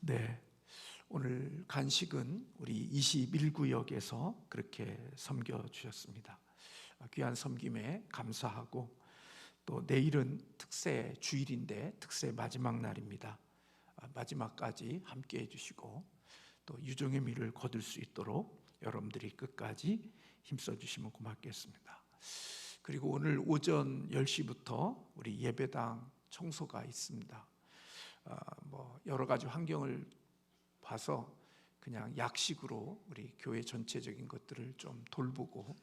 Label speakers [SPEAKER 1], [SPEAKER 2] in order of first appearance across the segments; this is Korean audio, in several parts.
[SPEAKER 1] 네, 오늘 간식은 우리 21구역에서 그렇게 섬겨주셨습니다. 귀한 섬김에 감사하고, 또 내일은 특세 주일인데 특세 마지막 날입니다. 마지막까지 함께 해주시고 또 유종의 미를 거둘 수 있도록 여러분들이 끝까지 힘써 주시면 고맙겠습니다. 그리고 오늘 오전 10시부터 우리 예배당 청소가 있습니다. 여러 가지 환경을 봐서 그냥 약식으로 우리 교회 전체적인 것들을 좀 돌보고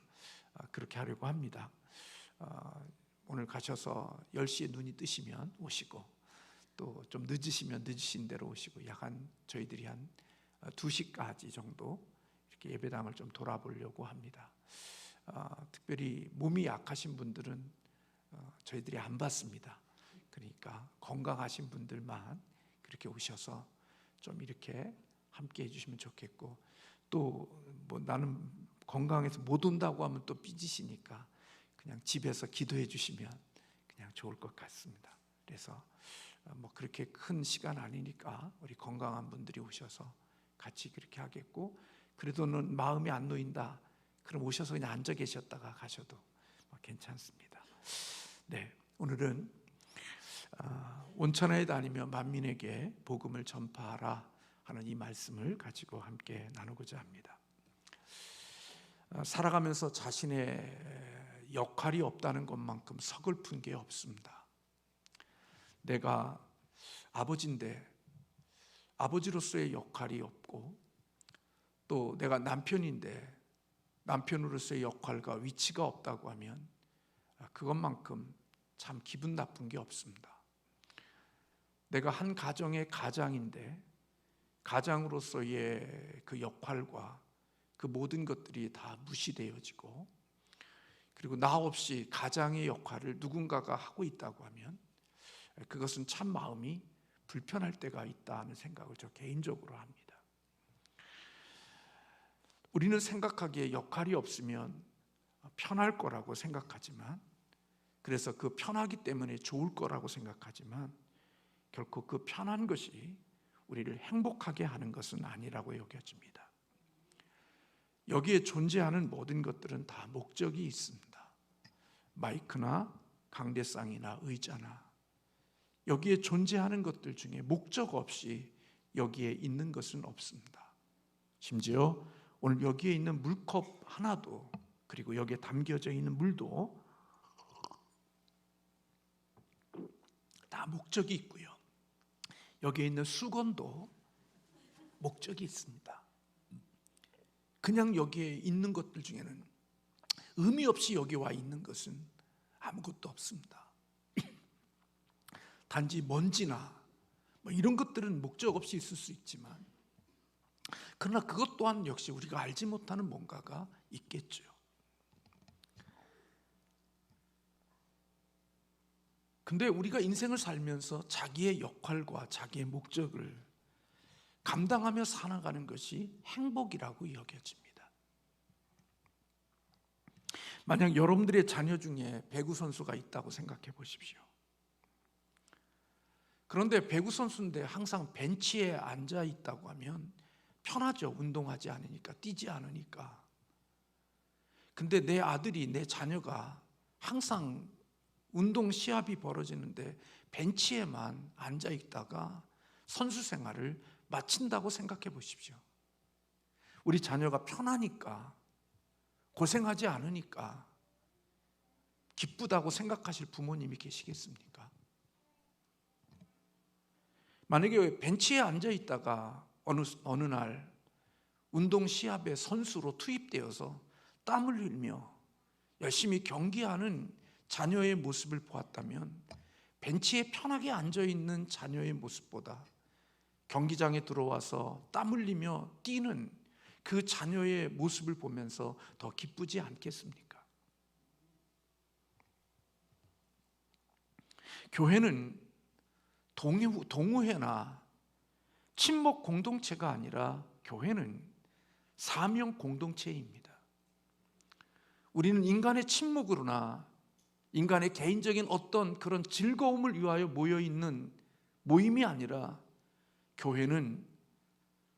[SPEAKER 1] 그렇게 하려고 합니다. 오늘 가셔서 10시에 눈이 뜨시면 오시고, 또 좀 늦으시면 늦으신 대로 오시고, 저희들이 한 2시까지 정도 이렇게 예배당을 좀 돌아보려고 합니다. 특별히 몸이 약하신 분들은 저희들이 안 받습니다. 그러니까 건강하신 분들만 그렇게 오셔서 좀 이렇게 함께 해주시면 좋겠고, 또 나는 건강해서 못 온다고 하면 또 삐지시니까 그냥 집에서 기도해 주시면 그냥 좋을 것 같습니다. 그래서 그렇게 큰 시간 아니니까 우리 건강한 분들이 오셔서 같이 그렇게 하겠고, 그래도는 마음이 안 놓인다 그럼 오셔서 그냥 앉아 계셨다가 가셔도 괜찮습니다. 네, 오늘은 온천하에 다니며 만민에게 복음을 전파하라 하는 이 말씀을 가지고 함께 나누고자 합니다. 살아가면서 자신의 역할이 없다는 것만큼 서글픈 게 없습니다. 내가 아버지인데 아버지로서의 역할이 없고, 또 내가 남편인데 남편으로서의 역할과 위치가 없다고 하면 그것만큼 참 기분 나쁜 게 없습니다. 내가 한 가정의 가장인데 가장으로서의 그 역할과 그 모든 것들이 다 무시되어지고, 그리고 나 없이 가장의 역할을 누군가가 하고 있다고 하면 그것은 참 마음이 불편할 때가 있다는 생각을 저 개인적으로 합니다. 우리는 생각하기에 역할이 없으면 편할 거라고 생각하지만, 그래서 그 편하기 때문에 좋을 거라고 생각하지만, 결코 그 편한 것이 우리를 행복하게 하는 것은 아니라고 여겨집니다. 여기에 존재하는 모든 것들은 다 목적이 있습니다. 마이크나 강대상이나 의자나, 여기에 존재하는 것들 중에 목적 없이 여기에 있는 것은 없습니다. 심지어 오늘 여기에 있는 물컵 하나도, 그리고 여기에 담겨져 있는 물도 다 목적이 있고요, 여기에 있는 수건도 목적이 있습니다. 그냥 여기에 있는 것들 중에는 의미 없이 여기 와 있는 것은 아무것도 없습니다. 단지 먼지나 이런 것들은 목적 없이 있을 수 있지만, 그러나 그것 또한 역시 우리가 알지 못하는 뭔가가 있겠죠. 근데 우리가 인생을 살면서 자기의 역할과 자기의 목적을 감당하며 살아가는 것이 행복이라고 여겨집니다. 만약 여러분들의 자녀 중에 배구 선수가 있다고 생각해 보십시오. 그런데 배구 선수인데 항상 벤치에 앉아 있다고 하면 편하죠. 운동하지 않으니까, 뛰지 않으니까. 근데 내 아들이, 내 자녀가 항상 운동 시합이 벌어지는데 벤치에만 앉아 있다가 선수 생활을 마친다고 생각해 보십시오. 우리 자녀가 편하니까, 고생하지 않으니까 기쁘다고 생각하실 부모님이 계시겠습니까? 만약에 벤치에 앉아 있다가 어느 날 운동 시합에 선수로 투입되어서 땀을 흘리며 열심히 경기하는 자녀의 모습을 보았다면, 벤치에 편하게 앉아 있는 자녀의 모습보다 경기장에 들어와서 땀 흘리며 뛰는 그 자녀의 모습을 보면서 더 기쁘지 않겠습니까? 교회는 동호회나 친목 공동체가 아니라 교회는 사명 공동체입니다. 우리는 인간의 친목으로나 인간의 개인적인 어떤 그런 즐거움을 위하여 모여있는 모임이 아니라 교회는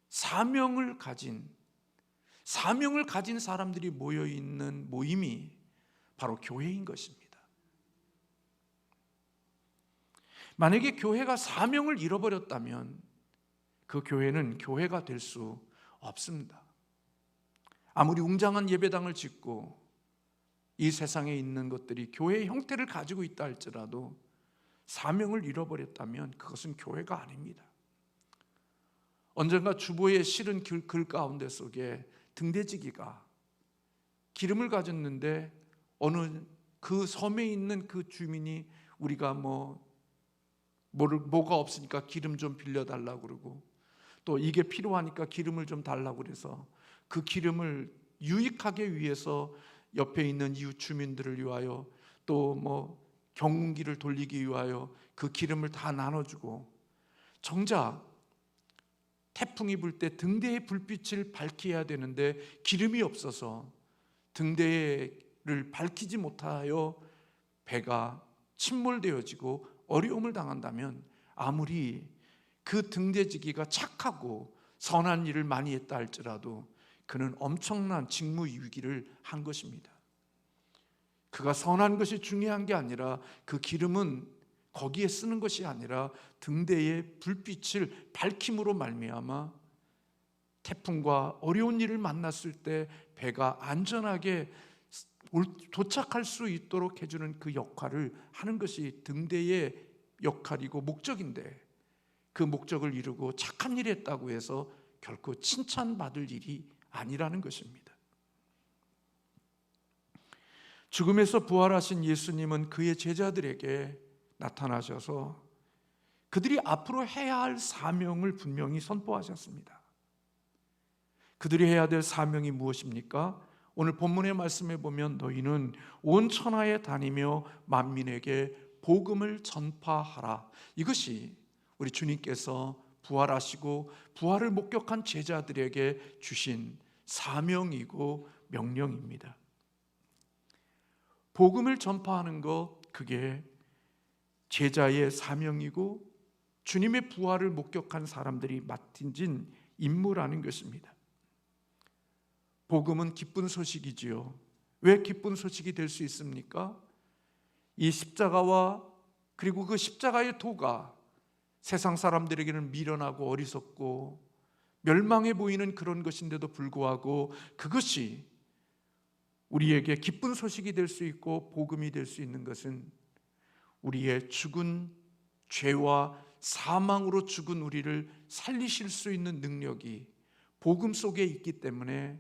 [SPEAKER 1] 사명을 가진 사람들이 모여 있는 모임이 바로 교회인 것입니다. 만약에 교회가 사명을 잃어버렸다면 그 교회는 교회가 될 수 없습니다. 아무리 웅장한 예배당을 짓고 이 세상에 있는 것들이 교회의 형태를 가지고 있다 할지라도 사명을 잃어버렸다면 그것은 교회가 아닙니다. 언젠가 주보의 실은 글 가운데 속에 등대지기가 기름을 가졌는데 어느 그 섬에 있는 그 주민이 우리가 뭐가 없으니까 기름 좀 빌려달라고 그러고 또 이게 필요하니까 기름을 좀 달라고 그래서 그 기름을 유익하게 위해서 옆에 있는 이웃 주민들을 위하여 또 경운기를 돌리기 위하여 그 기름을 다 나눠주고 정작 태풍이 불 때 등대의 불빛을 밝혀야 되는데 기름이 없어서 등대를 밝히지 못하여 배가 침몰되어지고 어려움을 당한다면 아무리 그 등대지기가 착하고 선한 일을 많이 했다 할지라도 그는 엄청난 직무유기를 한 것입니다. 그가 선한 것이 중요한 게 아니라 그 기름은 거기에 쓰는 것이 아니라 등대의 불빛을 밝힘으로 말미암아 태풍과 어려운 일을 만났을 때 배가 안전하게 도착할 수 있도록 해주는 그 역할을 하는 것이 등대의 역할이고 목적인데 그 목적을 이루고 착한 일을 했다고 해서 결코 칭찬받을 일이 아니라는 것입니다. 죽음에서 부활하신 예수님은 그의 제자들에게 나타나셔서 그들이 앞으로 해야 할 사명을 분명히 선포하셨습니다. 그들이 해야 될 사명이 무엇입니까? 오늘 본문의 말씀에 보면 너희는 온 천하에 다니며 만민에게 복음을 전파하라. 이것이 우리 주님께서 부활하시고 부활을 목격한 제자들에게 주신 사명이고 명령입니다. 복음을 전파하는 것, 그게 제자의 사명이고 주님의 부활을 목격한 사람들이 맡은 임무라는 것입니다. 복음은 기쁜 소식이지요. 왜 기쁜 소식이 될 수 있습니까? 이 십자가와 그리고 그 십자가의 도가 세상 사람들에게는 미련하고 어리석고 멸망해 보이는 그런 것인데도 불구하고 그것이 우리에게 기쁜 소식이 될 수 있고 복음이 될 수 있는 것은 우리의 죽은 죄와 사망으로 죽은 우리를 살리실 수 있는 능력이 복음 속에 있기 때문에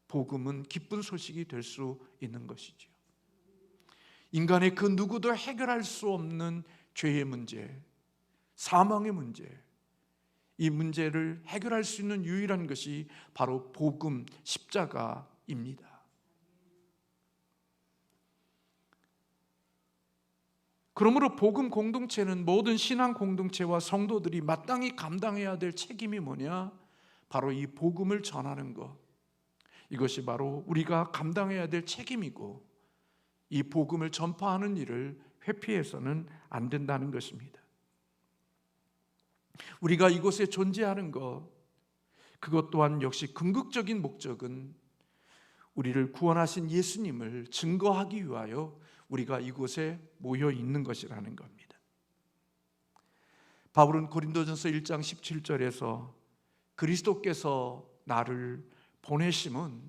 [SPEAKER 1] 복음은 기쁜 소식이 될 수 있는 것이죠. 인간의 그 누구도 해결할 수 없는 죄의 문제, 사망의 문제, 이 문제를 해결할 수 있는 유일한 것이 바로 복음, 십자가입니다. 그러므로 복음 공동체는 모든 신앙 공동체와 성도들이 마땅히 감당해야 될 책임이 뭐냐? 바로 이 복음을 전하는 것. 이것이 바로 우리가 감당해야 될 책임이고 이 복음을 전파하는 일을 회피해서는 안 된다는 것입니다. 우리가 이곳에 존재하는 것, 그것 또한 역시 궁극적인 목적은 우리를 구원하신 예수님을 증거하기 위하여 우리가 이곳에 모여 있는 것이라는 겁니다. 바울은 고린도전서 1장 17절에서 그리스도께서 나를 보내심은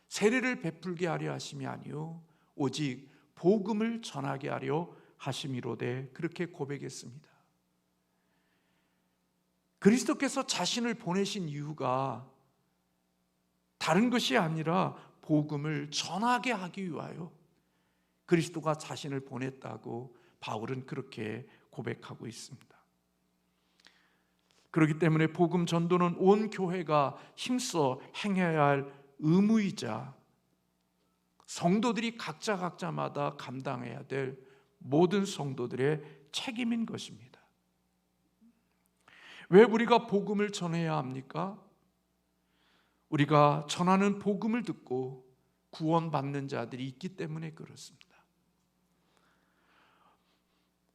[SPEAKER 1] 세례를 베풀게 하려 하심이 아니요 오직 복음을 전하게 하려 하심이로되 그렇게 고백했습니다. 그리스도께서 자신을 보내신 이유가 다른 것이 아니라 복음을 전하게 하기 위하여 그리스도가 자신을 보냈다고 바울은 그렇게 고백하고 있습니다. 그렇기 때문에 복음 전도는 온 교회가 힘써 행해야 할 의무이자 성도들이 각자마다 감당해야 될 모든 성도들의 책임인 것입니다. 왜 우리가 복음을 전해야 합니까? 우리가 전하는 복음을 듣고 구원받는 자들이 있기 때문에 그렇습니다.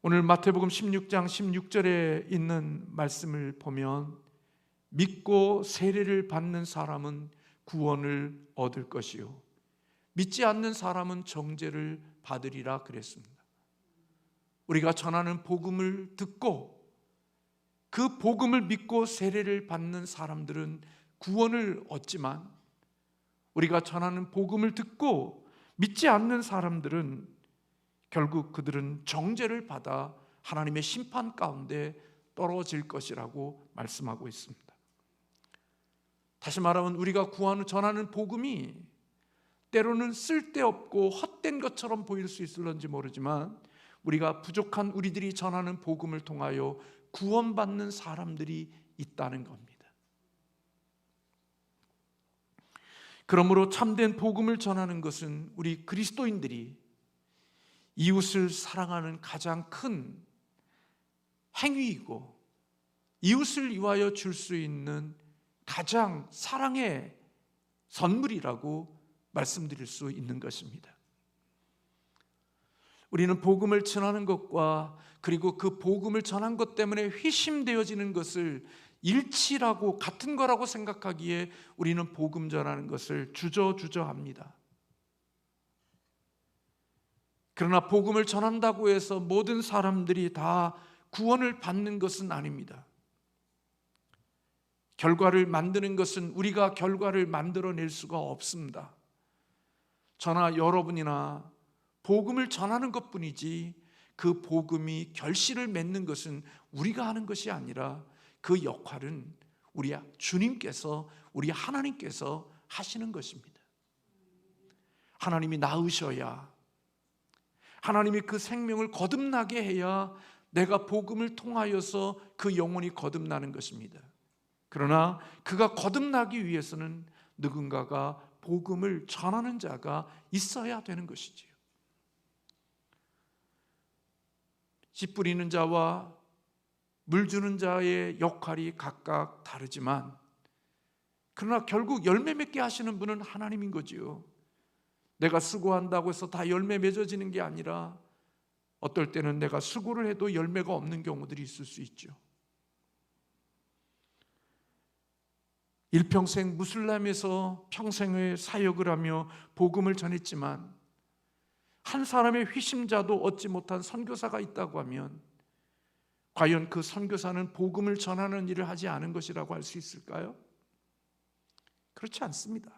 [SPEAKER 1] 오늘 마태복음 16장 16절에 있는 말씀을 보면 믿고 세례를 받는 사람은 구원을 얻을 것이요 믿지 않는 사람은 정죄를 받으리라 그랬습니다. 우리가 전하는 복음을 듣고 그 복음을 믿고 세례를 받는 사람들은 구원을 얻지만, 우리가 전하는 복음을 듣고 믿지 않는 사람들은 결국 그들은 정죄를 받아 하나님의 심판 가운데 떨어질 것이라고 말씀하고 있습니다. 다시 말하면 우리가 전하는 복음이 때로는 쓸데없고 헛된 것처럼 보일 수 있을런지 모르지만, 우리가 부족한 우리들이 전하는 복음을 통하여 구원받는 사람들이 있다는 겁니다. 그러므로 참된 복음을 전하는 것은 우리 그리스도인들이 이웃을 사랑하는 가장 큰 행위이고, 이웃을 위하여 줄 수 있는 가장 사랑의 선물이라고 말씀드릴 수 있는 것입니다. 우리는 복음을 전하는 것과 그리고 그 복음을 전한 것 때문에 회심되어지는 것을 일치라고 같은 거라고 생각하기에 우리는 복음 전하는 것을 주저합니다. 그러나 복음을 전한다고 해서 모든 사람들이 다 구원을 받는 것은 아닙니다. 결과를 만드는 것은 우리가 결과를 만들어낼 수가 없습니다. 저나 여러분이나 복음을 전하는 것뿐이지 그 복음이 결실을 맺는 것은 우리가 하는 것이 아니라 그 역할은 우리 주님께서, 우리 하나님께서 하시는 것입니다. 하나님이 낳으셔야, 하나님이 그 생명을 거듭나게 해야 내가 복음을 통하여서 그 영혼이 거듭나는 것입니다. 그러나 그가 거듭나기 위해서는 누군가가 복음을 전하는 자가 있어야 되는 것이지요. 씨 뿌리는 자와 물 주는 자의 역할이 각각 다르지만, 그러나 결국 열매 맺게 하시는 분은 하나님인 거지요. 내가 수고한다고 해서 다 열매 맺어지는 게 아니라 어떨 때는 내가 수고를 해도 열매가 없는 경우들이 있을 수 있죠. 일평생 무슬람에서 평생의 사역을 하며 복음을 전했지만 한 사람의 회심자도 얻지 못한 선교사가 있다고 하면 과연 그 선교사는 복음을 전하는 일을 하지 않은 것이라고 할 수 있을까요? 그렇지 않습니다.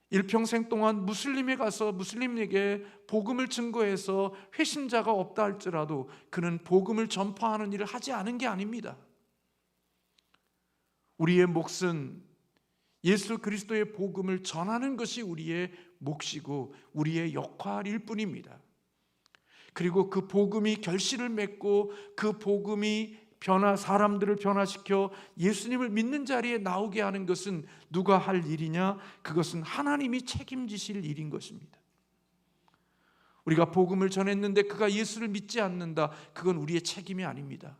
[SPEAKER 1] 일평생 동안 무슬림에 가서 무슬림에게 복음을 증거해서 회심자가 없다 할지라도 그는 복음을 전파하는 일을 하지 않은 게 아닙니다. 우리의 몫은 예수 그리스도의 복음을 전하는 것이 우리의 몫이고 우리의 역할일 뿐입니다. 그리고 그 복음이 결실을 맺고 그 복음이 사람들을 변화시켜 예수님을 믿는 자리에 나오게 하는 것은 누가 할 일이냐? 그것은 하나님이 책임지실 일인 것입니다. 우리가 복음을 전했는데 그가 예수를 믿지 않는다, 그건 우리의 책임이 아닙니다.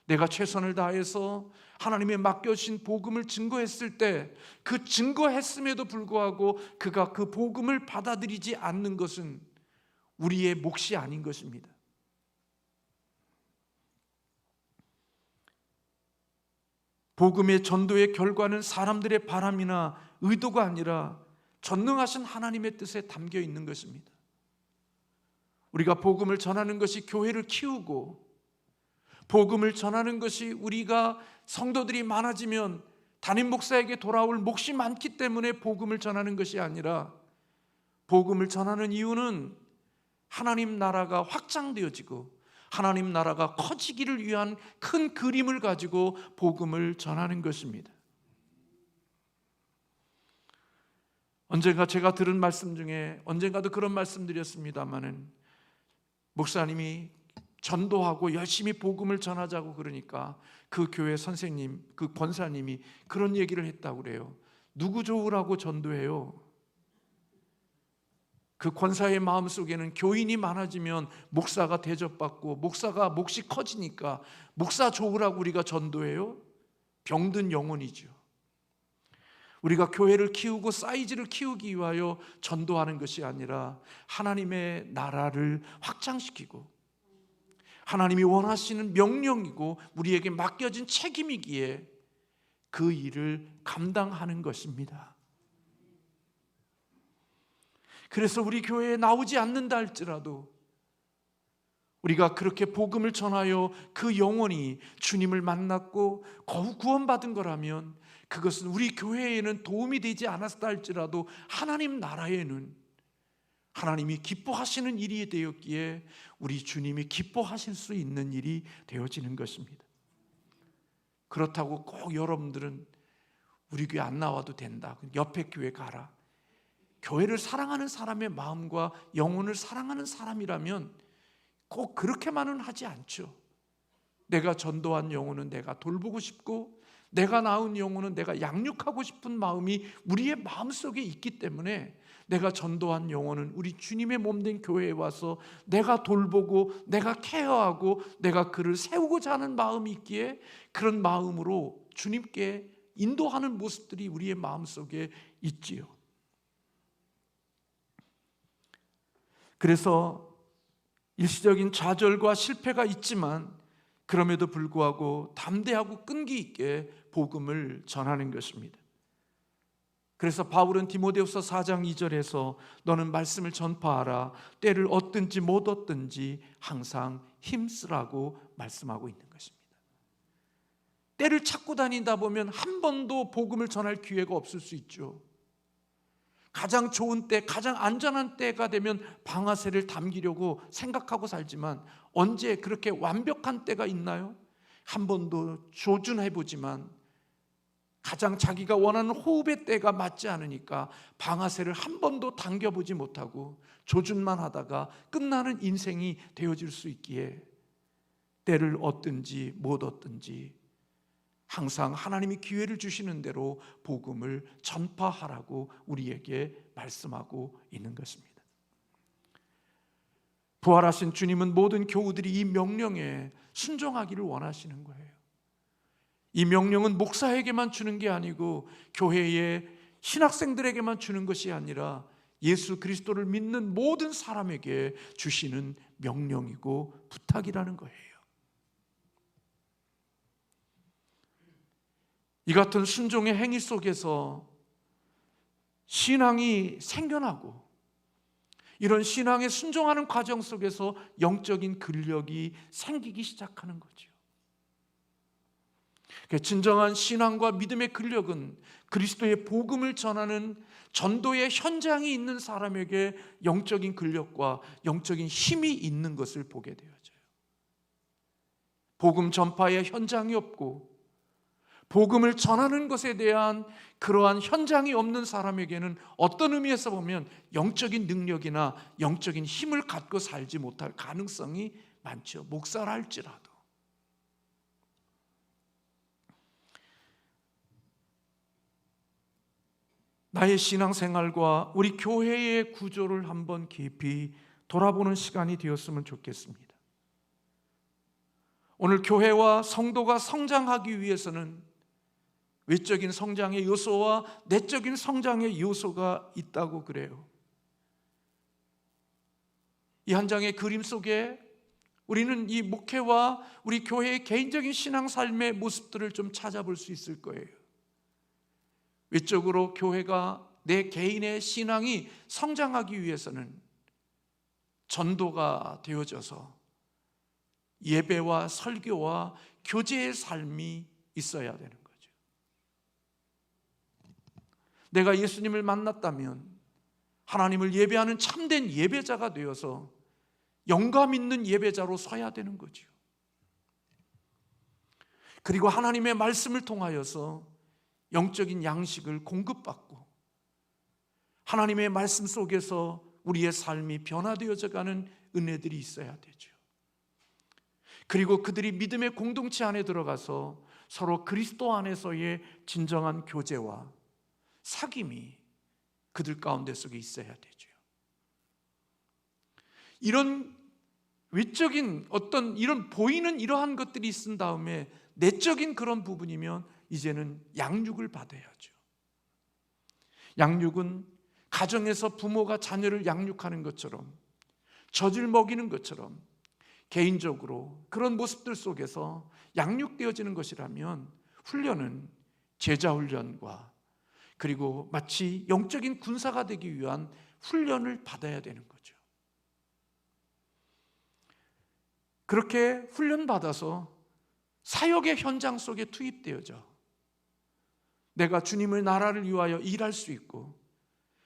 [SPEAKER 1] 내가 최선을 다해서 하나님의 맡겨주신 복음을 증거했을 때 그 증거했음에도 불구하고 그가 그 복음을 받아들이지 않는 것은 우리의 몫이 아닌 것입니다. 복음의 전도의 결과는 사람들의 바람이나 의도가 아니라 전능하신 하나님의 뜻에 담겨 있는 것입니다. 우리가 복음을 전하는 것이 교회를 키우고, 복음을 전하는 것이 우리가 성도들이 많아지면 담임 목사에게 돌아올 몫이 많기 때문에 복음을 전하는 것이 아니라, 복음을 전하는 이유는 하나님 나라가 확장되어지고 하나님 나라가 커지기를 위한 큰 그림을 가지고 복음을 전하는 것입니다. 언젠가 제가 들은 말씀 중에, 언젠가도 그런 말씀 드렸습니다마는, 목사님이 전도하고 열심히 복음을 전하자고 그러니까 그 교회 선생님, 그 권사님이 그런 얘기를 했다고 그래요. 누구 좋으라고 전도해요? 그 권사의 마음속에는 교인이 많아지면 목사가 대접받고 목사가 몫이 커지니까 목사 좋으라고 우리가 전도해요? 병든 영혼이죠. 우리가 교회를 키우고 사이즈를 키우기 위하여 전도하는 것이 아니라 하나님의 나라를 확장시키고 하나님이 원하시는 명령이고 우리에게 맡겨진 책임이기에 그 일을 감당하는 것입니다. 그래서 우리 교회에 나오지 않는다 할지라도 우리가 그렇게 복음을 전하여 그 영혼이 주님을 만났고 거듭 구원받은 거라면 그것은 우리 교회에는 도움이 되지 않았다 할지라도 하나님 나라에는 하나님이 기뻐하시는 일이 되었기에 우리 주님이 기뻐하실 수 있는 일이 되어지는 것입니다. 그렇다고 꼭 여러분들은 우리 교회 안 나와도 된다, 옆에 교회 가라, 교회를 사랑하는 사람의 마음과 영혼을 사랑하는 사람이라면 꼭 그렇게만은 하지 않죠. 내가 전도한 영혼은 내가 돌보고 싶고 내가 낳은 영혼은 내가 양육하고 싶은 마음이 우리의 마음속에 있기 때문에 내가 전도한 영혼은 우리 주님의 몸된 교회에 와서 내가 돌보고 내가 케어하고 내가 그를 세우고자 하는 마음이 있기에 그런 마음으로 주님께 인도하는 모습들이 우리의 마음속에 있지요. 그래서 일시적인 좌절과 실패가 있지만 그럼에도 불구하고 담대하고 끈기 있게 복음을 전하는 것입니다. 그래서 바울은 디모데후서 4장 2절에서 너는 말씀을 전파하라, 때를 얻든지 못 얻든지 항상 힘쓰라고 말씀하고 있는 것입니다. 때를 찾고 다니다 보면 한 번도 복음을 전할 기회가 없을 수 있죠. 가장 좋은 때, 가장 안전한 때가 되면 방아쇠를 당기려고 생각하고 살지만 언제 그렇게 완벽한 때가 있나요? 한 번도 조준해보지만 가장 자기가 원하는 호흡의 때가 맞지 않으니까 방아쇠를 한 번도 당겨보지 못하고 조준만 하다가 끝나는 인생이 되어질 수 있기에 때를 얻든지 못 얻든지 항상 하나님이 기회를 주시는 대로 복음을 전파하라고 우리에게 말씀하고 있는 것입니다. 부활하신 주님은 모든 교우들이 이 명령에 순종하기를 원하시는 거예요. 이 명령은 목사에게만 주는 게 아니고 교회의 신학생들에게만 주는 것이 아니라 예수 그리스도를 믿는 모든 사람에게 주시는 명령이고 부탁이라는 거예요. 이 같은 순종의 행위 속에서 신앙이 생겨나고 이런 신앙에 순종하는 과정 속에서 영적인 근력이 생기기 시작하는 거죠. 진정한 신앙과 믿음의 근력은 그리스도의 복음을 전하는 전도의 현장이 있는 사람에게 영적인 근력과 영적인 힘이 있는 것을 보게 되어져요. 복음 전파의 현장이 없고 복음을 전하는 것에 대한 그러한 현장이 없는 사람에게는 어떤 의미에서 보면 영적인 능력이나 영적인 힘을 갖고 살지 못할 가능성이 많죠. 목사라 할지라도. 나의 신앙생활과 우리 교회의 구조를 한번 깊이 돌아보는 시간이 되었으면 좋겠습니다. 오늘 교회와 성도가 성장하기 위해서는 외적인 성장의 요소와 내적인 성장의 요소가 있다고 그래요. 이 한 장의 그림 속에 우리는 이 목회와 우리 교회의 개인적인 신앙 삶의 모습들을 좀 찾아볼 수 있을 거예요. 외적으로 교회가 내 개인의 신앙이 성장하기 위해서는 전도가 되어져서 예배와 설교와 교제의 삶이 있어야 되는 거죠. 내가 예수님을 만났다면 하나님을 예배하는 참된 예배자가 되어서 영감 있는 예배자로 서야 되는 거죠. 그리고 하나님의 말씀을 통하여서 영적인 양식을 공급받고 하나님의 말씀 속에서 우리의 삶이 변화되어져 가는 은혜들이 있어야 되죠. 그리고 그들이 믿음의 공동체 안에 들어가서 서로 그리스도 안에서의 진정한 교제와 사귐이 그들 가운데 속에 있어야 되죠. 이런 외적인 어떤 이런 보이는 이러한 것들이 있은 다음에 내적인 그런 부분이면 이제는 양육을 받아야죠. 양육은 가정에서 부모가 자녀를 양육하는 것처럼 젖을 먹이는 것처럼 개인적으로 그런 모습들 속에서 양육되어지는 것이라면 훈련은 제자훈련과 그리고 마치 영적인 군사가 되기 위한 훈련을 받아야 되는 거죠. 그렇게 훈련받아서 사역의 현장 속에 투입되어져 내가 주님의 나라를 위하여 일할 수 있고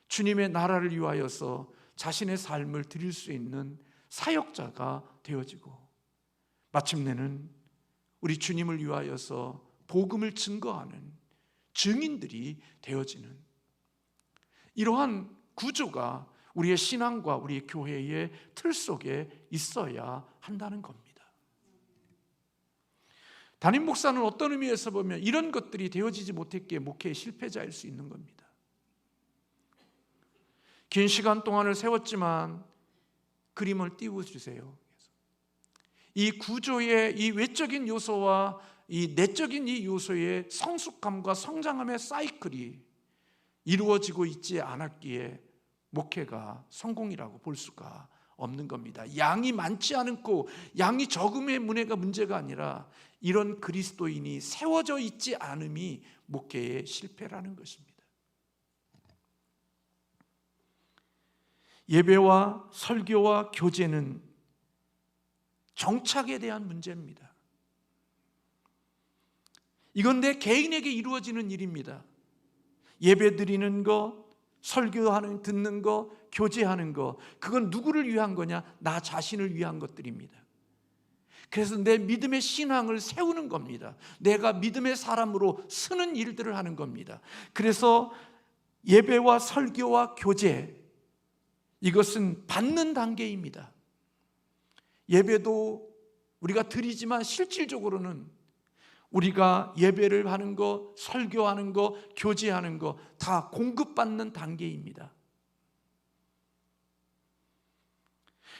[SPEAKER 1] 주님의 나라를 위하여서 자신의 삶을 드릴 수 있는 사역자가 되어지고 마침내는 우리 주님을 위하여서 복음을 증거하는 증인들이 되어지는 이러한 구조가 우리의 신앙과 우리의 교회의 틀 속에 있어야 한다는 겁니다. 담임 목사는 어떤 의미에서 보면 이런 것들이 되어지지 못했기에 목회의 실패자일 수 있는 겁니다. 긴 시간 동안을 세웠지만 그림을 띄워주세요. 이 구조의 이 외적인 요소와 이 내적인 이 요소의 성숙함과 성장함의 사이클이 이루어지고 있지 않았기에 목회가 성공이라고 볼 수가 없는 겁니다. 양이 많지 않고 양이 적음의 문제가 아니라 이런 그리스도인이 세워져 있지 않음이 목회의 실패라는 것입니다. 예배와 설교와 교제는 정착에 대한 문제입니다. 이건 내 개인에게 이루어지는 일입니다. 예배 드리는 것, 설교하는 듣는 것, 교제하는 것, 그건 누구를 위한 거냐? 나 자신을 위한 것들입니다. 그래서 내 믿음의 신앙을 세우는 겁니다. 내가 믿음의 사람으로 서는 일들을 하는 겁니다. 그래서 예배와 설교와 교제, 이것은 받는 단계입니다. 예배도 우리가 드리지만 실질적으로는 우리가 예배를 하는 것, 설교하는 것, 교제하는 것 다 공급받는 단계입니다.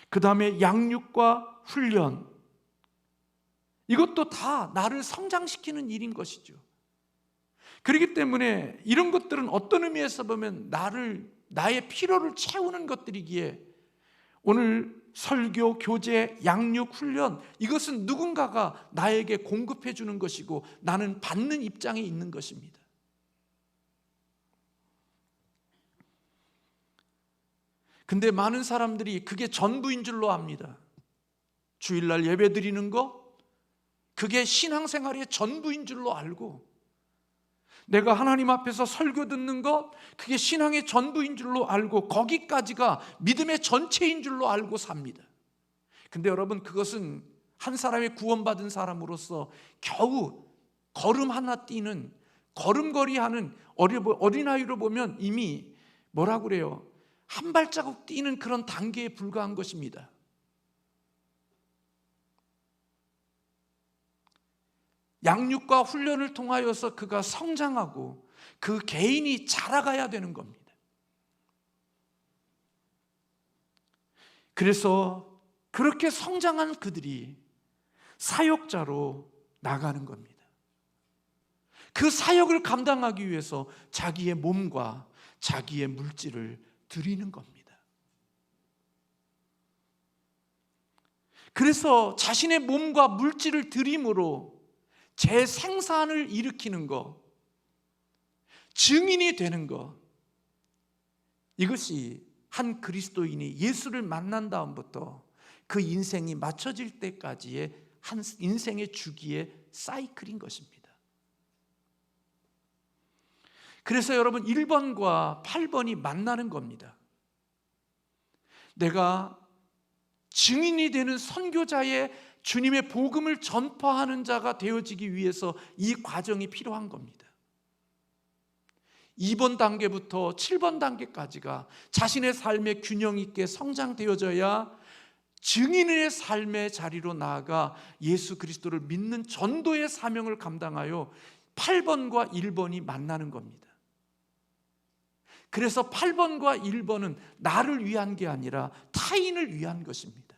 [SPEAKER 1] 그 다음에 양육과 훈련, 이것도 다 나를 성장시키는 일인 것이죠. 그렇기 때문에 이런 것들은 어떤 의미에서 보면 나의 필요를 채우는 것들이기에 오늘 설교, 교제, 양육, 훈련, 이것은 누군가가 나에게 공급해 주는 것이고 나는 받는 입장에 있는 것입니다. 근데 많은 사람들이 그게 전부인 줄로 압니다. 주일날 예배 드리는 거, 그게 신앙생활의 전부인 줄로 알고, 내가 하나님 앞에서 설교 듣는 것, 그게 신앙의 전부인 줄로 알고, 거기까지가 믿음의 전체인 줄로 알고 삽니다. 근데 여러분, 그것은 한 사람의 구원받은 사람으로서 겨우 걸음 하나 뛰는, 걸음걸이하는 어린아이로 보면 이미 뭐라고 그래요? 한 발자국 뛰는 그런 단계에 불과한 것입니다. 양육과 훈련을 통하여서 그가 성장하고 그 개인이 자라가야 되는 겁니다. 그래서 그렇게 성장한 그들이 사역자로 나가는 겁니다. 그 사역을 감당하기 위해서 자기의 몸과 자기의 물질을 드리는 겁니다. 그래서 자신의 몸과 물질을 드림으로 재생산을 일으키는 것, 증인이 되는 것, 이것이 한 그리스도인이 예수를 만난 다음부터 그 인생이 맞춰질 때까지의 한 인생의 주기의 사이클인 것입니다. 그래서 여러분 1번과 8번이 만나는 겁니다. 내가 증인이 되는 선교자의 주님의 복음을 전파하는 자가 되어지기 위해서 이 과정이 필요한 겁니다. 2번 단계부터 7번 단계까지가 자신의 삶의 균형 있게 성장되어져야 증인의 삶의 자리로 나아가 예수 그리스도를 믿는 전도의 사명을 감당하여 8번과 1번이 만나는 겁니다. 그래서 8번과 1번은 나를 위한 게 아니라 타인을 위한 것입니다.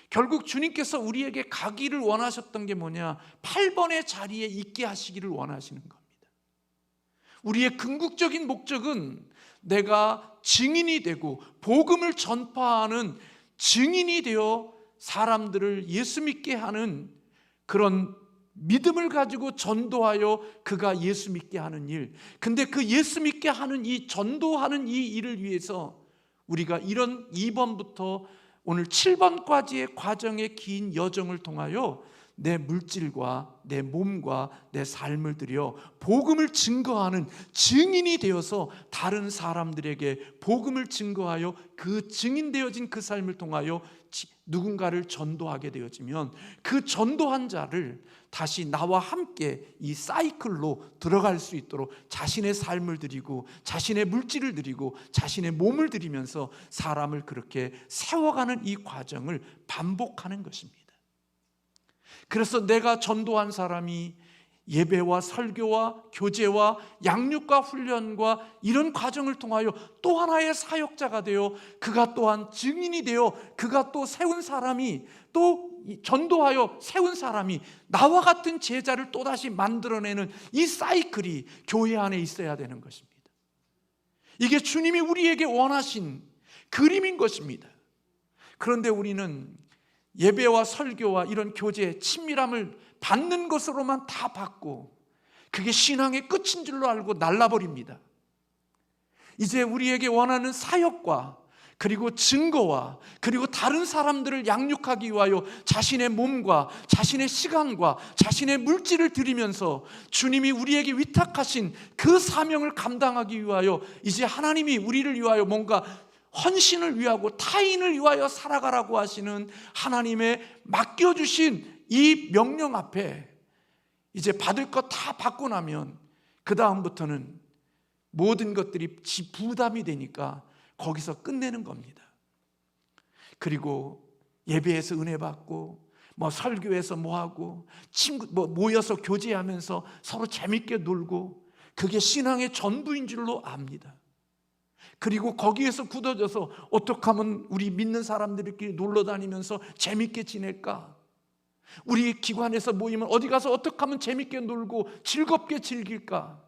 [SPEAKER 1] 결국 주님께서 우리에게 가기를 원하셨던 게 뭐냐? 8번의 자리에 있게 하시기를 원하시는 겁니다. 우리의 궁극적인 목적은 내가 증인이 되고 복음을 전파하는 증인이 되어 사람들을 예수 믿게 하는 그런 믿음을 가지고 전도하여 그가 예수 믿게 하는 일. 근데 그 예수 믿게 하는 이 전도하는 이 일을 위해서 우리가 이런 2번부터 오늘 7번까지의 과정의 긴 여정을 통하여 내 물질과 내 몸과 내 삶을 들여 복음을 증거하는 증인이 되어서 다른 사람들에게 복음을 증거하여 그 증인되어진 그 삶을 통하여 누군가를 전도하게 되어지면 그 전도한 자를 다시 나와 함께 이 사이클로 들어갈 수 있도록 자신의 삶을 드리고 자신의 물질을 드리고 자신의 몸을 드리면서 사람을 그렇게 세워가는 이 과정을 반복하는 것입니다. 그래서 내가 전도한 사람이 예배와 설교와 교제와 양육과 훈련과 이런 과정을 통하여 또 하나의 사역자가 되어 그가 또한 증인이 되어 그가 또 세운 사람이 또 전도하여 세운 사람이 나와 같은 제자를 또다시 만들어내는 이 사이클이 교회 안에 있어야 되는 것입니다. 이게 주님이 우리에게 원하신 그림인 것입니다. 그런데 우리는 예배와 설교와 이런 교제, 친밀함을 받는 것으로만 다 받고 그게 신앙의 끝인 줄로 알고 날라버립니다. 이제 우리에게 원하는 사역과 그리고 증거와 그리고 다른 사람들을 양육하기 위하여 자신의 몸과 자신의 시간과 자신의 물질을 드리면서 주님이 우리에게 위탁하신 그 사명을 감당하기 위하여 이제 하나님이 우리를 위하여 뭔가 헌신을 위하고 타인을 위하여 살아가라고 하시는 하나님의 맡겨주신 이 명령 앞에 이제 받을 것 다 받고 나면 그 다음부터는 모든 것들이 부담이 되니까 거기서 끝내는 겁니다. 그리고 예배에서 은혜 받고 설교에서 하고 친구 모여서 교제하면서 서로 재밌게 놀고 그게 신앙의 전부인 줄로 압니다. 그리고 거기에서 굳어져서 어떻게 하면 우리 믿는 사람들끼리 놀러 다니면서 재밌게 지낼까? 우리 기관에서 모이면 어디 가서 어떻게 하면 재밌게 놀고 즐겁게 즐길까?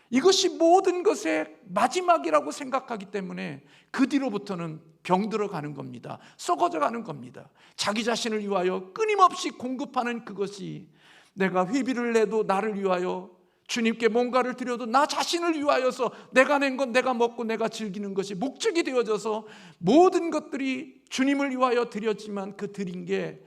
[SPEAKER 1] 이것이 모든 것의 마지막이라고 생각하기 때문에 그 뒤로부터는 병들어 가는 겁니다. 썩어져 가는 겁니다. 자기 자신을 위하여 끊임없이 공급하는 그것이 내가 회비를 내도 나를 위하여 주님께 뭔가를 드려도 나 자신을 위하여서 내가 낸 건 내가 먹고 내가 즐기는 것이 목적이 되어져서 모든 것들이 주님을 위하여 드렸지만 그 드린 게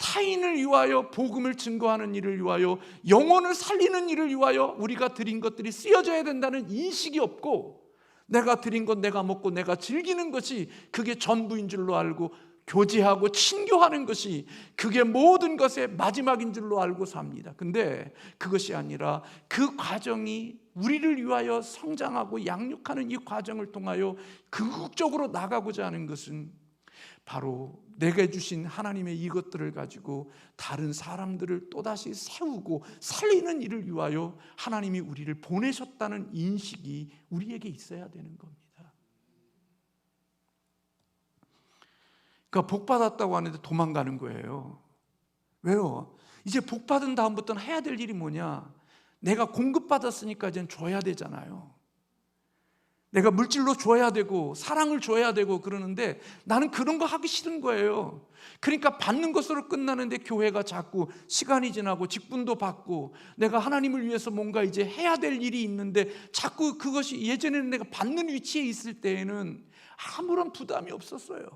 [SPEAKER 1] 타인을 위하여 복음을 증거하는 일을 위하여 영혼을 살리는 일을 위하여 우리가 드린 것들이 쓰여져야 된다는 인식이 없고 내가 드린 건 내가 먹고 내가 즐기는 것이 그게 전부인 줄로 알고 교제하고 친교하는 것이 그게 모든 것의 마지막인 줄로 알고 삽니다. 근데 그것이 아니라 그 과정이 우리를 위하여 성장하고 양육하는 이 과정을 통하여 궁극적으로 나가고자 하는 것은 바로 내게 주신 하나님의 이것들을 가지고 다른 사람들을 또다시 세우고 살리는 일을 위하여 하나님이 우리를 보내셨다는 인식이 우리에게 있어야 되는 겁니다. 그러니까 복 받았다고 하는데 도망가는 거예요. 왜요? 이제 복 받은 다음부터는 해야 될 일이 뭐냐? 내가 공급받았으니까 이제는 줘야 되잖아요. 내가 물질로 줘야 되고 사랑을 줘야 되고 그러는데 나는 그런 거 하기 싫은 거예요. 그러니까 받는 것으로 끝나는데 교회가 자꾸 시간이 지나고 직분도 받고 내가 하나님을 위해서 뭔가 이제 해야 될 일이 있는데 자꾸 그것이 예전에는 내가 받는 위치에 있을 때에는 아무런 부담이 없었어요.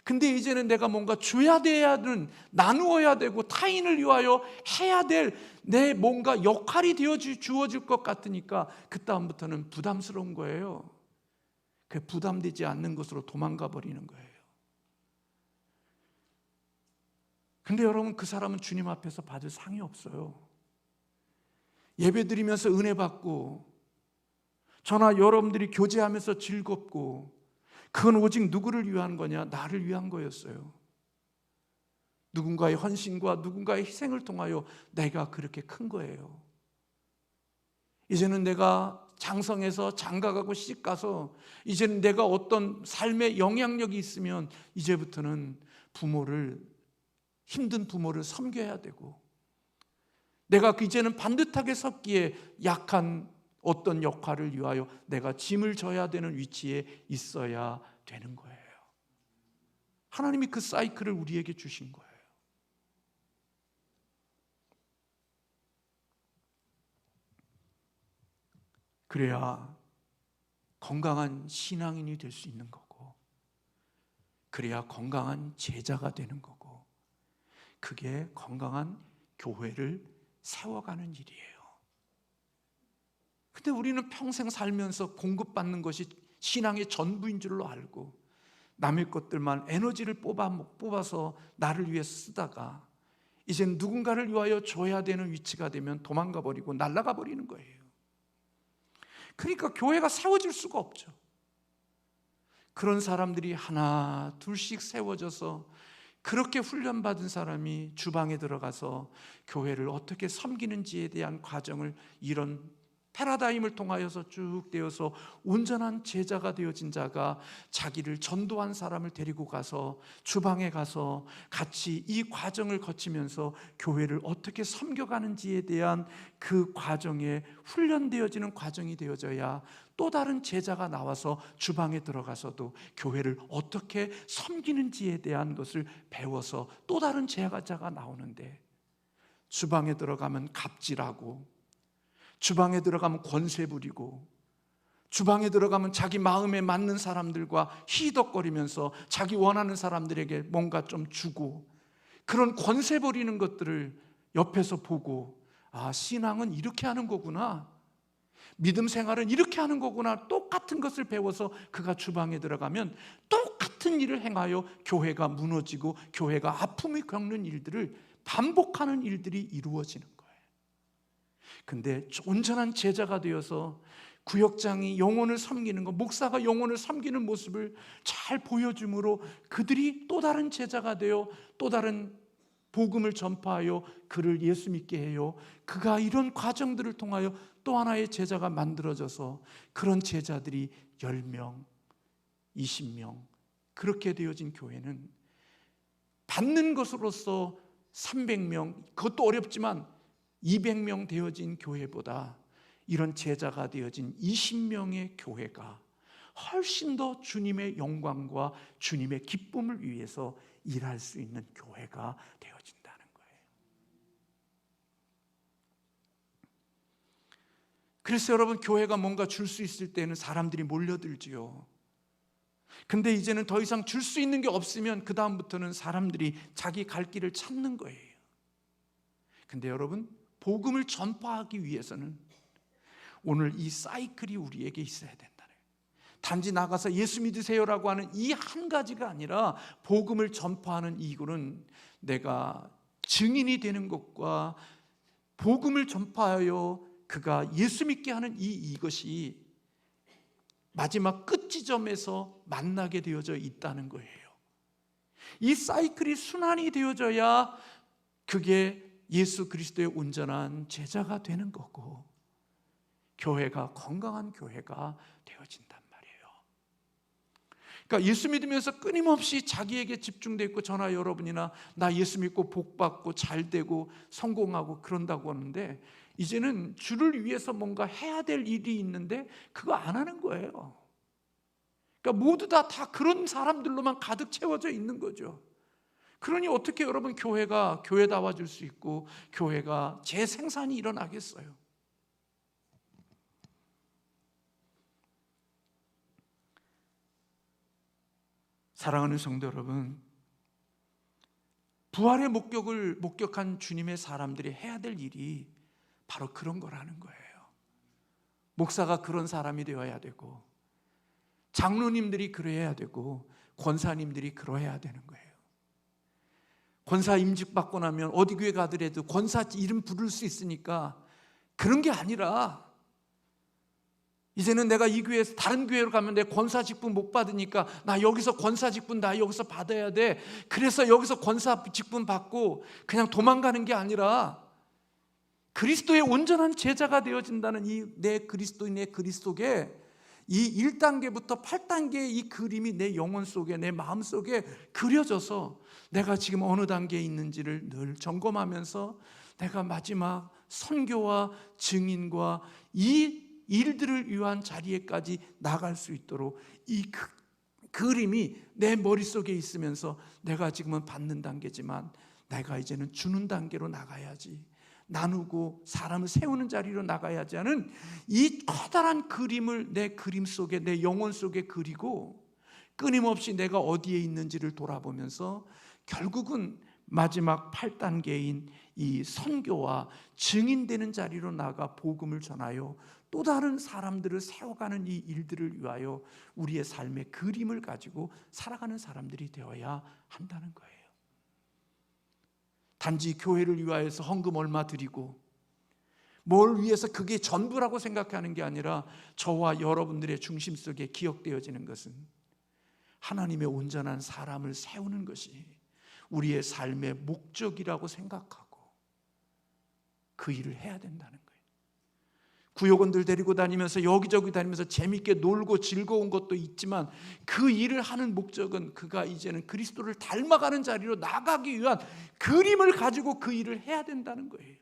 [SPEAKER 1] 근데 이제는 내가 뭔가 줘야 되는, 나누어야 되고 타인을 위하여 해야 될 내 뭔가 역할이 주어질 것 같으니까 그 다음부터는 부담스러운 거예요. 그 부담되지 않는 것으로 도망가 버리는 거예요. 근데 여러분, 그 사람은 주님 앞에서 받을 상이 없어요. 예배 드리면서 은혜 받고 저나 여러분들이 교제하면서 즐겁고 그건 오직 누구를 위한 거냐? 나를 위한 거였어요. 누군가의 헌신과 누군가의 희생을 통하여 내가 그렇게 큰 거예요. 이제는 내가 장성해서 장가가고 시집가서 이제는 내가 어떤 삶의 영향력이 있으면 이제부터는 힘든 부모를 섬겨야 되고 내가 이제는 반듯하게 섰기에 약한 어떤 역할을 위하여 내가 짐을 져야 되는 위치에 있어야 되는 거예요. 하나님이 그 사이클을 우리에게 주신 거예요. 그래야 건강한 신앙인이 될 수 있는 거고, 그래야 건강한 제자가 되는 거고, 그게 건강한 교회를 세워가는 일이에요. 근데 우리는 평생 살면서 공급받는 것이 신앙의 전부인 줄로 알고 남의 것들만 에너지를 뽑아서 나를 위해 쓰다가 이젠 누군가를 위하여 줘야 되는 위치가 되면 도망가 버리고 날아가 버리는 거예요. 그러니까 교회가 세워질 수가 없죠. 그런 사람들이 하나 둘씩 세워져서 그렇게 훈련받은 사람이 주방에 들어가서 교회를 어떻게 섬기는지에 대한 과정을 이런 패러다임을 통하여서 쭉 되어서 온전한 제자가 되어진 자가 자기를 전도한 사람을 데리고 가서 주방에 가서 같이 이 과정을 거치면서 교회를 어떻게 섬겨가는지에 대한 그 과정에 훈련되어지는 과정이 되어져야 또 다른 제자가 나와서 주방에 들어가서도 교회를 어떻게 섬기는지에 대한 것을 배워서 또 다른 제자가 나오는데, 주방에 들어가면 갑질하고, 주방에 들어가면 권세 부리고, 주방에 들어가면 자기 마음에 맞는 사람들과 희덕거리면서 자기 원하는 사람들에게 뭔가 좀 주고, 그런 권세 부리는 것들을 옆에서 보고, 아, 신앙은 이렇게 하는 거구나, 믿음 생활은 이렇게 하는 거구나, 똑같은 것을 배워서 그가 주방에 들어가면 똑같은 일을 행하여 교회가 무너지고 교회가 아픔을 겪는 일들을 반복하는 일들이 이루어지는 거예요. 근데 온전한 제자가 되어서 구역장이 영혼을 섬기는 것, 목사가 영혼을 섬기는 모습을 잘 보여줌으로 그들이 또 다른 제자가 되어 또 다른 복음을 전파하여 그를 예수 믿게 해요. 그가 이런 과정들을 통하여 또 하나의 제자가 만들어져서 그런 제자들이 10명, 20명 그렇게 되어진 교회는 받는 것으로서 300명, 그것도 어렵지만 200명 되어진 교회보다 이런 제자가 되어진 20명의 교회가 훨씬 더 주님의 영광과 주님의 기쁨을 위해서 일할 수 있는 교회가 되어진다는 거예요. 그래서 여러분, 교회가 뭔가 줄 수 있을 때는 사람들이 몰려들지요. 근데 이제는 더 이상 줄 수 있는 게 없으면 그 다음부터는 사람들이 자기 갈 길을 찾는 거예요. 근데 여러분, 복음을 전파하기 위해서는 오늘 이 사이클이 우리에게 있어야 된다는 거예요. 단지 나가서 예수 믿으세요라고 하는 이 한 가지가 아니라 복음을 전파하는 이유는 내가 증인이 되는 것과 복음을 전파하여 그가 예수 믿게 하는 이것이 마지막 끝 지점에서 만나게 되어져 있다는 거예요. 이 사이클이 순환이 되어져야 그게 예수 그리스도의 온전한 제자가 되는 거고 교회가 건강한 교회가 되어진단 말이에요. 그러니까 예수 믿으면서 끊임없이 자기에게 집중되어 있고, 저나 여러분이나 나 예수 믿고 복 받고 잘 되고 성공하고 그런다고 하는데, 이제는 주를 위해서 뭔가 해야 될 일이 있는데 그거 안 하는 거예요. 그러니까 모두 다 그런 사람들로만 가득 채워져 있는 거죠. 그러니 어떻게 여러분 교회가 교회다워질 수 있고 교회가 재생산이 일어나겠어요? 사랑하는 성도 여러분, 부활의 목격을 목격한 주님의 사람들이 해야 될 일이 바로 그런 거라는 거예요. 목사가 그런 사람이 되어야 되고, 장로님들이 그래야 되고, 권사님들이 그러해야 되는 거예요. 권사 임직 받고 나면 어디 교회 가더라도 권사 이름 부를 수 있으니까 그런 게 아니라, 이제는 내가 이 교회에서 다른 교회로 가면 내 권사 직분 못 받으니까 나 여기서 권사 직분 나 여기서 받아야 돼. 그래서 여기서 권사 직분 받고 그냥 도망가는 게 아니라 그리스도의 온전한 제자가 되어진다는 이 내 그리스도인의 그리스도에 이 1단계부터 8단계의 이 그림이 내 영혼 속에, 내 마음 속에 그려져서 내가 지금 어느 단계에 있는지를 늘 점검하면서 내가 마지막 선교와 증인과 이 일들을 위한 자리에까지 나갈 수 있도록 이 그림이 내 머릿속에 있으면서 내가 지금은 받는 단계지만 내가 이제는 주는 단계로 나가야지, 나누고 사람을 세우는 자리로 나가야지 하는 이 커다란 그림을 내 그림 속에, 내 영혼 속에 그리고 끊임없이 내가 어디에 있는지를 돌아보면서 결국은 마지막 8단계인 이 선교와 증인되는 자리로 나가 복음을 전하여 또 다른 사람들을 세워가는 이 일들을 위하여 우리의 삶의 그림을 가지고 살아가는 사람들이 되어야 한다는 거예요. 단지 교회를 위하여서 헌금 얼마 드리고 뭘 위해서 그게 전부라고 생각하는 게 아니라 저와 여러분들의 중심 속에 기억되어지는 것은 하나님의 온전한 사람을 세우는 것이 우리의 삶의 목적이라고 생각하고 그 일을 해야 된다는 거예요. 구역원들 데리고 다니면서 여기저기 다니면서 재밌게 놀고 즐거운 것도 있지만 그 일을 하는 목적은 그가 이제는 그리스도를 닮아가는 자리로 나가기 위한 그림을 가지고 그 일을 해야 된다는 거예요.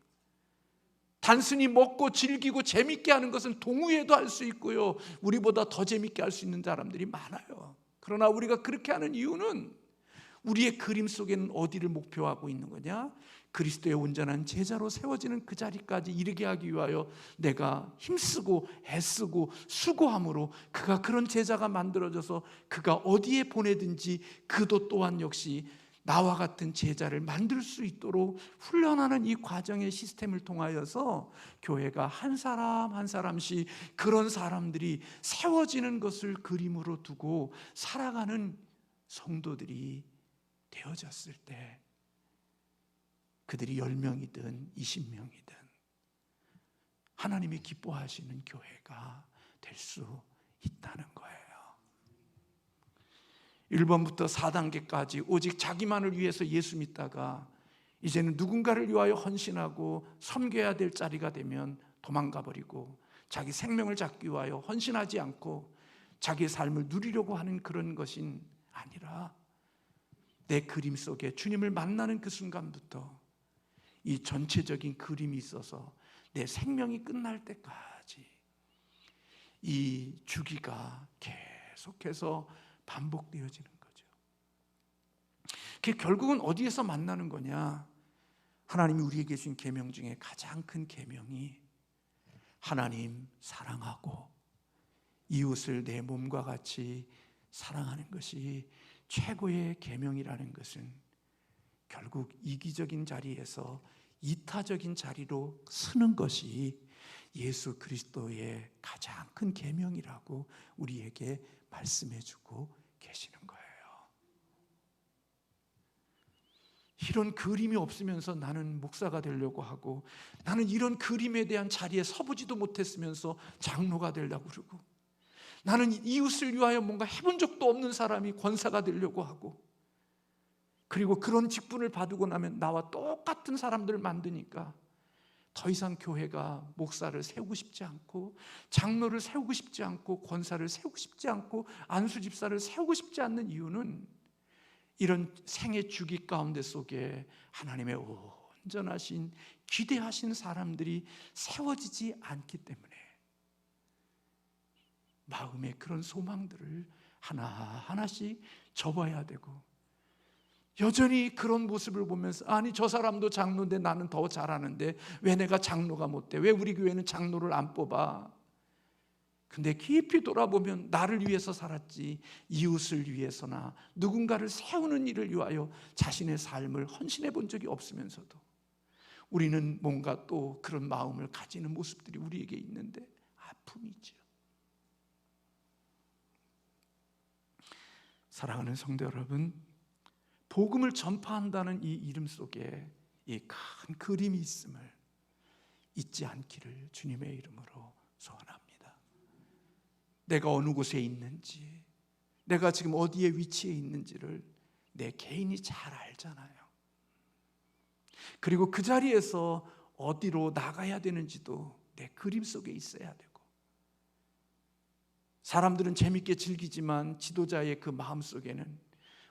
[SPEAKER 1] 단순히 먹고 즐기고 재밌게 하는 것은 동호회도 할 수 있고요, 우리보다 더 재밌게 할 수 있는 사람들이 많아요. 그러나 우리가 그렇게 하는 이유는 우리의 그림 속에는 어디를 목표하고 있는 거냐? 그리스도의 온전한 제자로 세워지는 그 자리까지 이르게 하기 위하여 내가 힘쓰고 애쓰고 수고함으로 그가 그런 제자가 만들어져서 그가 어디에 보내든지 그도 또한 역시 나와 같은 제자를 만들 수 있도록 훈련하는 이 과정의 시스템을 통하여서 교회가 한 사람 한 사람씩 그런 사람들이 세워지는 것을 그림으로 두고 살아가는 성도들이 되어졌을 때 그들이 10명이든 20명이든 하나님이 기뻐하시는 교회가 될 수 있다는 거예요. 1번부터 4단계까지 오직 자기만을 위해서 예수 믿다가 이제는 누군가를 위하여 헌신하고 섬겨야 될 자리가 되면 도망가 버리고 자기 생명을 잡기 위하여 헌신하지 않고 자기의 삶을 누리려고 하는 그런 것이 아니라 내 그림 속에 주님을 만나는 그 순간부터 이 전체적인 그림이 있어서 내 생명이 끝날 때까지 이 주기가 계속해서 반복되어지는 거죠. 그게 결국은 어디에서 만나는 거냐? 하나님이 우리에게 주신 계명 중에 가장 큰 계명이 하나님 사랑하고 이웃을 내 몸과 같이 사랑하는 것이 최고의 계명이라는 것은 결국 이기적인 자리에서 이타적인 자리로 서는 것이 예수 그리스도의 가장 큰 계명이라고 우리에게 말씀해주고 계시는 거예요. 이런 그림이 없으면서 나는 목사가 되려고 하고 나는 이런 그림에 대한 자리에 서보지도 못했으면서 장로가 되려고 그러고 나는 이웃을 위하여 뭔가 해본 적도 없는 사람이 권사가 되려고 하고 그리고 그런 직분을 받고 나면 나와 똑같은 사람들을 만드니까 더 이상 교회가 목사를 세우고 싶지 않고 장로를 세우고 싶지 않고 권사를 세우고 싶지 않고 안수집사를 세우고 싶지 않는 이유는 이런 생의 주기 가운데 속에 하나님의 온전하신 기대하신 사람들이 세워지지 않기 때문에 마음의 그런 소망들을 하나하나씩 접어야 되고 여전히 그런 모습을 보면서 아니 저 사람도 장로인데 나는 더 잘하는데 왜 내가 장로가 못 돼? 왜 우리 교회는 장로를 안 뽑아? 근데 깊이 돌아보면 나를 위해서 살았지 이웃을 위해서나 누군가를 세우는 일을 위하여 자신의 삶을 헌신해 본 적이 없으면서도 우리는 뭔가 또 그런 마음을 가지는 모습들이 우리에게 있는데 아픔이죠. 사랑하는 성도 여러분, 복음을 전파한다는 이 이름 속에 이 큰 그림이 있음을 잊지 않기를 주님의 이름으로 소원합니다. 내가 어느 곳에 있는지, 내가 지금 어디에 위치해 있는지를 내 개인이 잘 알잖아요. 그리고 그 자리에서 어디로 나가야 되는지도 내 그림 속에 있어야 되고 사람들은 재밌게 즐기지만 지도자의 그 마음 속에는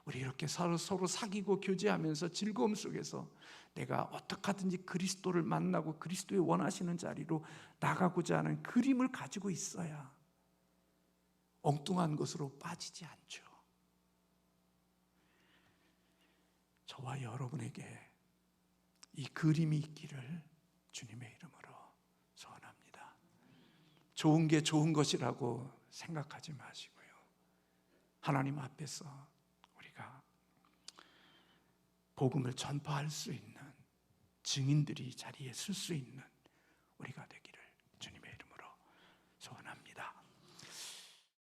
[SPEAKER 1] 우리 이렇게 서로 사귀고 교제하면서 즐거움 속에서 내가 어떻게 하든지 그리스도를 만나고 그리스도의 원하시는 자리로 나가고자 하는 그림을 가지고 있어야 엉뚱한 것으로 빠지지 않죠. 저와 여러분에게 이 그림이 있기를 주님의 이름으로 소원합니다. 좋은 게 좋은 것이라고 생각하지 마시고요, 하나님 앞에서 우리가 복음을 전파할 수 있는 증인들이 자리에 설 수 있는 우리가 되기를